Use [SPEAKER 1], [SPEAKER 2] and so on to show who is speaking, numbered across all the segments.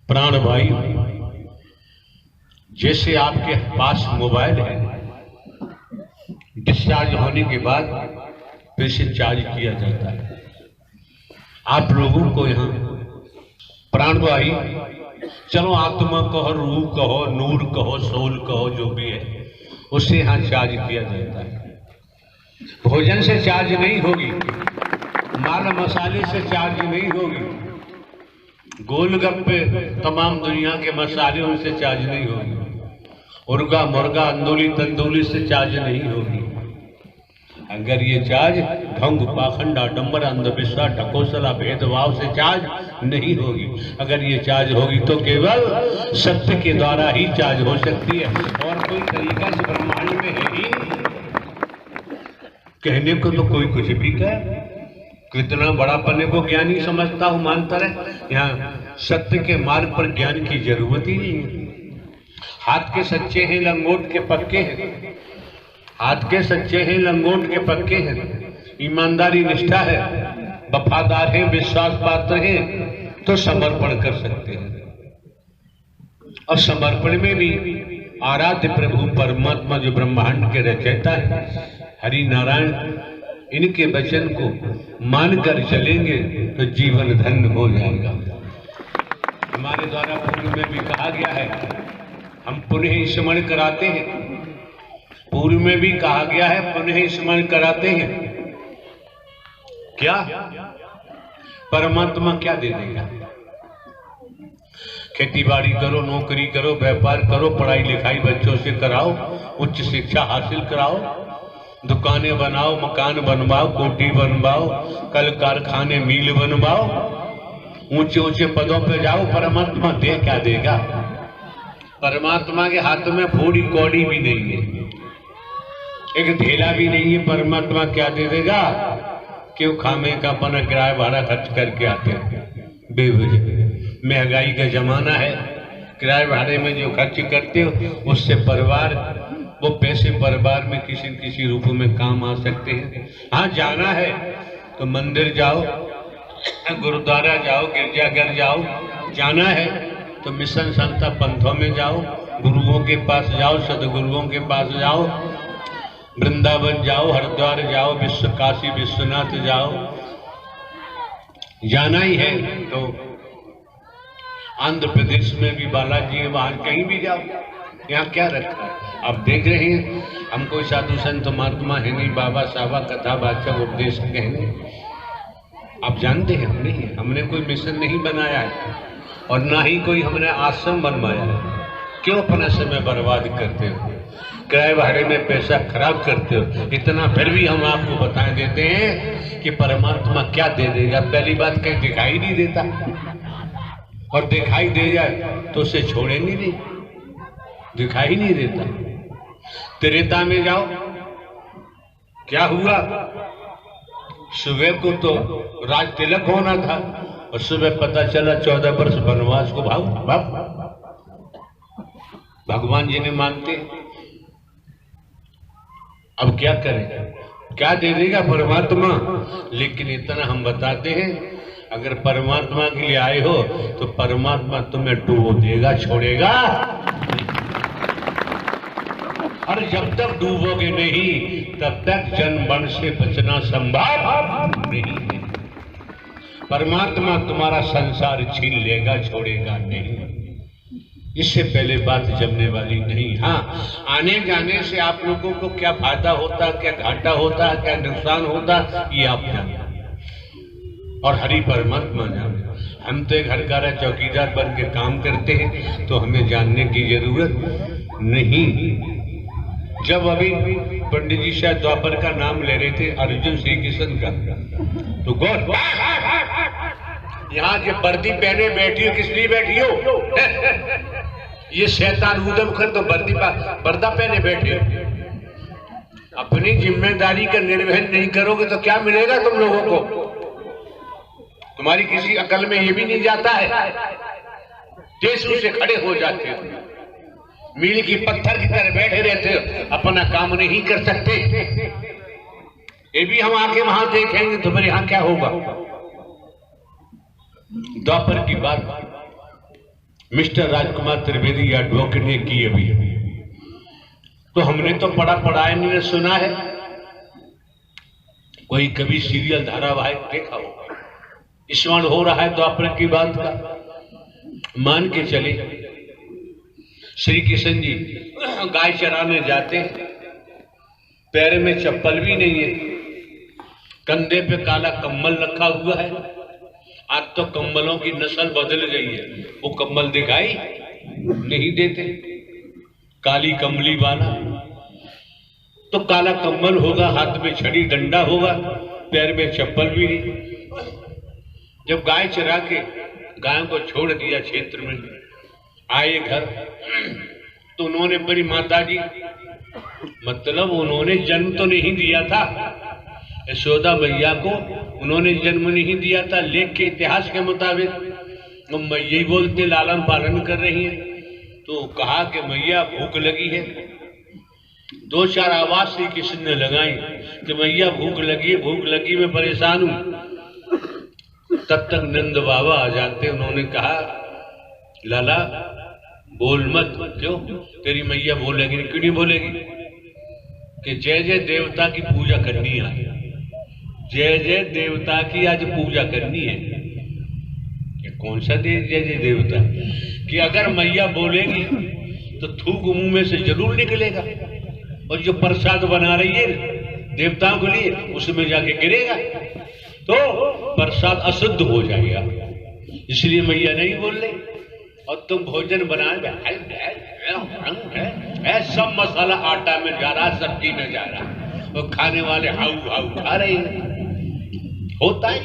[SPEAKER 1] प्राण भाई, जैसे आपके पास मोबाइल है, डिस्चार्ज होने के बाद फिर से चार्ज किया जाता है। आप लोगों को यहाँ प्राण भाई, चलो आत्मा कहो, रूह कहो, नूर कहो, सोल कहो, जो भी है उससे यहाँ चार्ज किया जाता है। भोजन से चार्ज नहीं होगी, माल मसाले से चार्ज नहीं होगी, गोलगप्पे तमाम दुनिया के मसाले उनसे चार्ज नहीं होगी, मुर्गा मुर्गा अंदोली तंदूली से चार्ज नहीं होगी। अगर ये चार्ज ढंग पाखंड आडंबर अंधविश्वास ढकोसला भेदभाव से चार्ज नहीं होगी, अगर ये चार्ज होगी तो केवल सत्य के द्वारा ही चार्ज हो सकती है, और कोई तरीका इस ब्रह्मांड में है ही नहीं। कहने को तो कोई कुछ भी कहे, कितना बड़ा पन्ने को ज्ञानी समझता हूं, मानता रहे। यहाँ सत्य के मार्ग पर ज्ञान की जरूरत ही नहीं है। हाथ के सच्चे हैं, लंगोट के पक्के हैं। हाथ के सच्चे हैं, लंगोट के पक्के हैं। ईमानदारी निष्ठा है, वफादार हैं, विश्वास पात्र हैं, तो समर्पण कर सकते हैं। और समर्पण में भी आराध्य प्रभु परमात्मा जो ब्रह्मांड के रचयिता है, हरि नारायण, इनके वचन को मानकर चलेंगे तो जीवन धन्य हो जाएगा। हमारे द्वारा पूर्व में भी कहा गया है, हम पुनः स्मरण कराते हैं। पूर्व में भी कहा गया है, पुनः स्मरण कराते हैं। क्या परमात्मा क्या दे देगा? खेती बाड़ी करो, नौकरी करो, व्यापार करो, पढ़ाई लिखाई बच्चों से कराओ, उच्च शिक्षा हासिल कराओ, दुकानें बनाओ, मकान बनवाओ, कोठी बनवाओ, कल कारखाने मिल बनवाओ, ऊंचे ऊंचे पदों पे जाओ। परमात्मा दे क्या देगा? परमात्मा के हाथ में फूड़ी कौड़ी भी नहीं है, एक धेला भी नहीं है। परमात्मा क्या दे देगा? क्यों खामे का अपना किराया भाड़ा खर्च करके आते हैं बेवजह। महंगाई का जमाना है, किराए भाड़े में जो खर्च करते हो उससे परिवार, वो पैसे परिवार में किसी न किसी रूप में काम आ सकते हैं। हाँ, जाना है तो मंदिर जाओ, गुरुद्वारा जाओ, गिरजाघर जाओ। जाना है तो मिशन संस्था पंथों में जाओ, गुरुओं के पास जाओ, सदगुरुओं के पास जाओ, वृंदावन जाओ, हरिद्वार जाओ, विश्व काशी विश्वनाथ जाओ। जाना ही है तो आंध्र प्रदेश में भी बालाजी है, वहां कहीं भी जाओ। यहाँ क्या रखा है? आप देख रहे हैं, हम कोई साधु संत महात्मा है नहीं, बाबा साहबा कथा बादशाह उपदेश कहने। आप जानते हैं, हमने कोई मिशन नहीं बनाया है, और ना ही कोई हमने आश्रम बनवाया है। क्यों अपना समय बर्बाद करते हो, किराए भाड़े में पैसा खराब करते हो? इतना फिर भी हम आपको बता देते हैं कि परमात्मा क्या दे देगा। पहली बात, कहीं दिखाई नहीं देता, और दिखाई दे जाए तो उसे छोड़ेंगे नहीं, दिखाई नहीं देता। त्रेता में जाओ, क्या हुआ? सुबह को तो राज तिलक होना था, और सुबह पता चला 14 वर्ष वनवास को भाग भगवान जी ने मानते। अब क्या करें? क्या दे देगा परमात्मा? लेकिन इतना हम बताते हैं, अगर परमात्मा के लिए आए हो तो परमात्मा तुम्हें डुबो देगा, छोड़ेगा। और जब तक डूबोगे नहीं, तब तक जन्म मरण से बचना संभव नहीं है। परमात्मा तुम्हारा संसार छीन लेगा, छोड़ेगा नहीं। इससे पहले बात जमने वाली नहीं। हाँ, आने जाने से आप लोगों को क्या फायदा होता, क्या घाटा होता, क्या नुकसान होता, ये आप जाने, और हरि परमात्मा जाने। हम तो एक हरकारा चौकीदार बन के काम करते हैं, तो हमें जानने की जरूरत नहीं। जब अभी पंडित जी शायद द्वापर का नाम ले रहे थे, अर्जुन श्री कृष्ण का, तो गौर, यहाँ जो वर्दी पहने बैठी हो, किस लिए बैठी हो? ये शैतान ऊधम कर तो पर्दा पहने बैठे हो। अपनी जिम्मेदारी का निर्वहन नहीं करोगे तो क्या मिलेगा तुम लोगों को? तुम्हारी किसी अकल में ये भी नहीं जाता है, देशों से खड़े हो जाते हो, मील की पत्थर की तरह बैठे रहते हो, अपना काम नहीं कर सकते। ये भी हम आके वहां देखेंगे तो मेरे यहाँ क्या होगा। द्वापर की बात, मिस्टर राजकुमार त्रिवेदी एडवोकेट ने की अभी। तो हमने तो पढ़ा है, नहीं सुना है। कोई कभी सीरियल धारावाहिक देखा हो? स्मरण हो रहा है द्वापर की बात का। मान के चले श्री कृष्ण जी गाय चराने जाते, पैर में चप्पल भी नहीं है, कंधे पे काला कम्बल रखा हुआ है। आज तो कम्बलों की नस्ल बदल गई है, वो कम्बल दिखाई नहीं देते, काली कमली वाला। तो काला कम्बल होगा, हाथ में छड़ी डंडा होगा, पैर में चप्पल भी नहीं। जब गाय चरा के गायों को छोड़ दिया क्षेत्र में, आए घर तो उन्होंने बड़ी माता जी, मतलब उन्होंने जन्म तो नहीं दिया था, यशोदा मैया को उन्होंने जन्म नहीं दिया था। लेख के इतिहास के मुताबिक वो मैया ही बोलते लालन पालन कर रही है। तो कहा कि मैया भूख लगी है। दो चार आवाज श्री कृष्ण ने लगाई कि मैया भूख लगी मैं परेशान हूं। तब तक नंद बाबा आ जाते, उन्होंने कहा लाला बोल मत। क्यों? तेरी मैया बोलेगी? क्यों नहीं बोलेगी? कि जय जय देवता की पूजा करनी है, जय जय देवता की आज पूजा करनी है। कि कौन सा जय जय देवता? कि अगर मैया बोलेगी तो थूक मुंह में से जरूर निकलेगा, और जो प्रसाद बना रही है देवताओं के लिए उसमें जाके गिरेगा तो प्रसाद अशुद्ध हो जाएगा। इसलिए मैया नहीं बोल रही। और तुम भोजन बनाए सब मसाला आटा में जा रहा, सब्जी में जा रहा, और खाने वाले हाउ हाउ खा रहे हैं। होता है।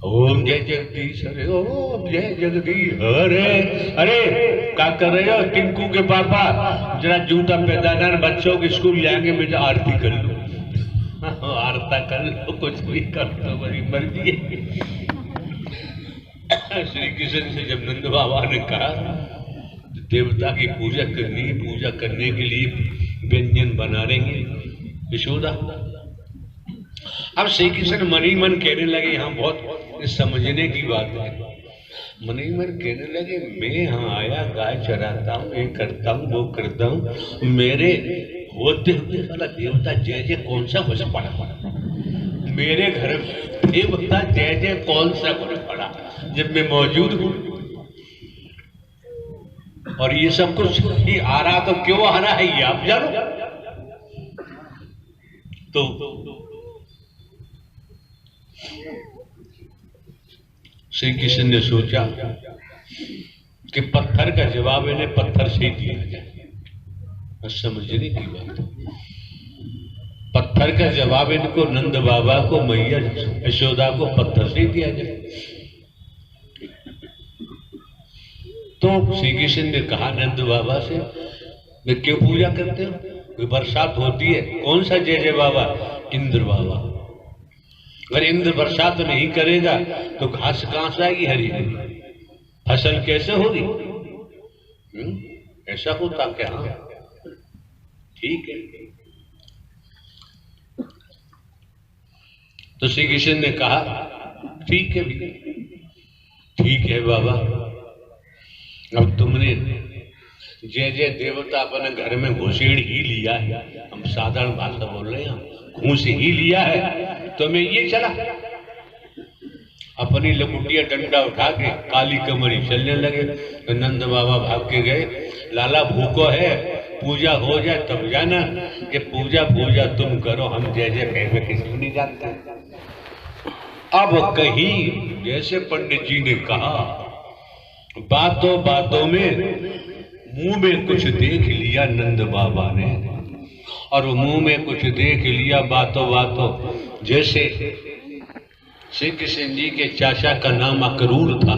[SPEAKER 1] ओम जय जगदीश हरे, ओम जय जगदीश हरे। अरे क्या कर रहे हो टिंकू के पापा? जरा जूता पैदा बच्चों के स्कूल जाएंगे, मुझे आरती कर लो। आरता कर लो, कुछ भी कर दो, बड़ी मर्जी है। श्री कृष्ण से जब नंद बाबा ने कहा देवता की पूजा करनी, पूजा करने के लिए व्यंजन बना रहेंगे यशोदा। अब श्री कृष्ण मन ही मन कहने लगे, यहाँ बहुत समझने की बात है। मन ही मन कहने लगे, मैं यहाँ आया गाय चराता हूँ, ये करता हूँ वो करता हूँ, मेरे होते हुए वाला देवता जय जय कौन सा घुस पड़ा? मेरे घर देवता जय जय कौन सा घुस पड़ा जब मैं मौजूद हूँ? और ये सब कुछ ही आ रहा तो क्यों आ रहा है ये आप जानो। तो श्री कृष्ण ने सोचा कि पत्थर का जवाब इन्हें पत्थर से ही दिया जाए। समझने की बात, पत्थर का जवाब इनको नंद बाबा को, मैया यशोदा को पत्थर से ही दिया जाए। तो श्री कृष्ण ने कहा नंद बाबा से, मैं क्यों पूजा करते हो? कोई बरसात होती है, कौन सा जय जय बाबा? इंद्र बाबा। अगर इंद्र बरसात नहीं करेगा तो घास कहां से आएगी हरी हरी? फसल कैसे होगी? ऐसा होता क्या? ठीक है। तो श्री कृष्ण ने कहा ठीक है भी, ठीक है बाबा, अब तुमने जय जय देवता अपने घर में घुसेड़ ही लिया है, हम साधारण भाषा बोल रहे हैं, घूस ही लिया है, तो मैं ये चला अपनी लकुटिया डंडा उठा के काली कमरी चलने लगे। तो नंद बाबा भाग के गए, लाला भूखो है, पूजा हो जाए तब जाना, कि पूजा पूजा तुम करो, हम जय जय कह किसी को नहीं जानते। अब कहीं जैसे पंडित जी ने कहा, बातों बातों में मुंह में कुछ देख लिया नंद बाबा ने, और मुंह में कुछ देख लिया बातों बातों। जैसे श्री कृष्ण जी के चाचा का नाम अक्रूर था,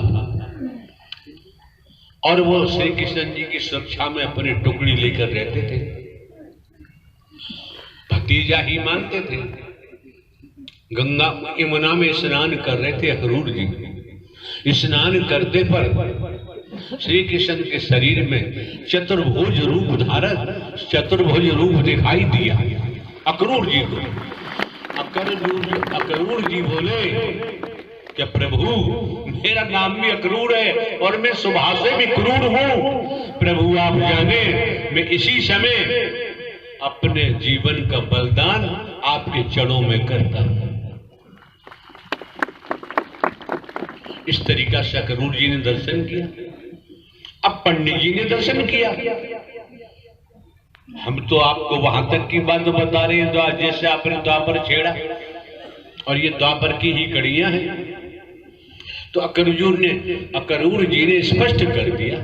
[SPEAKER 1] और वो श्री कृष्ण जी की सुरक्षा में अपनी टुकड़ी लेकर रहते थे, भतीजा ही मानते थे। गंगा यमुना में स्नान कर रहे थे अक्रूर जी। स्नान करते पर श्री कृष्ण के शरीर में चतुर्भुज रूप धारण, चतुर्भुज रूप दिखाई दिया अक्रूर जी को। अक्रूर जी बोले कि प्रभु मेरा नाम भी अक्रूर है और मैं स्वभाव से भी क्रूर हूं। प्रभु आप जाने मैं इसी समय अपने जीवन का बलिदान आपके चरणों में करता हूं। इस तरीका से अक्रूर जी ने दर्शन किया। अब पंडित जी ने दर्शन किया। हम तो आपको वहां तक की बात बता रहे हैं जैसे आपने द्वापर छेड़ा और ये द्वापर की ही कड़ियां हैं। तो अक्रूर जी ने स्पष्ट कर दिया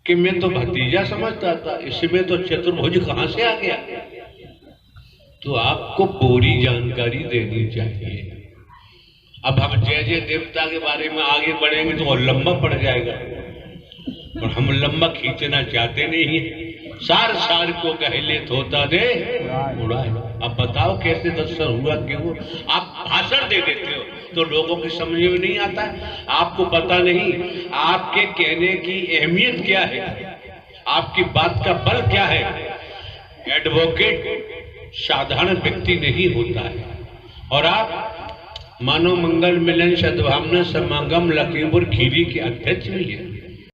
[SPEAKER 1] कि मैं तो भतीजा समझता था, इसमें तो चतुर्भुज कहां से आ गया। तो आपको पूरी जानकारी देनी चाहिए। अब हम जय जय देवता के बारे में आगे बढ़ेंगे तो लंबा पड़ जाएगा और हम लंबा खींचना चाहते नहीं है। सार सार को कहले होता दे उड़ाए। अब बताओ कैसे दर्शन हुआ क्यों? आप भाषण दे देते हो तो लोगों की समझ में नहीं आता है। आपको पता नहीं आपके कहने की अहमियत क्या है, आपकी बात का बल क्या है। एडवोकेट साधारण व्यक्ति नहीं होता है। और आप मानव मंगल मिलन सद्भावना समागम लखीमपुर खीरी के अध्यक्ष भी है।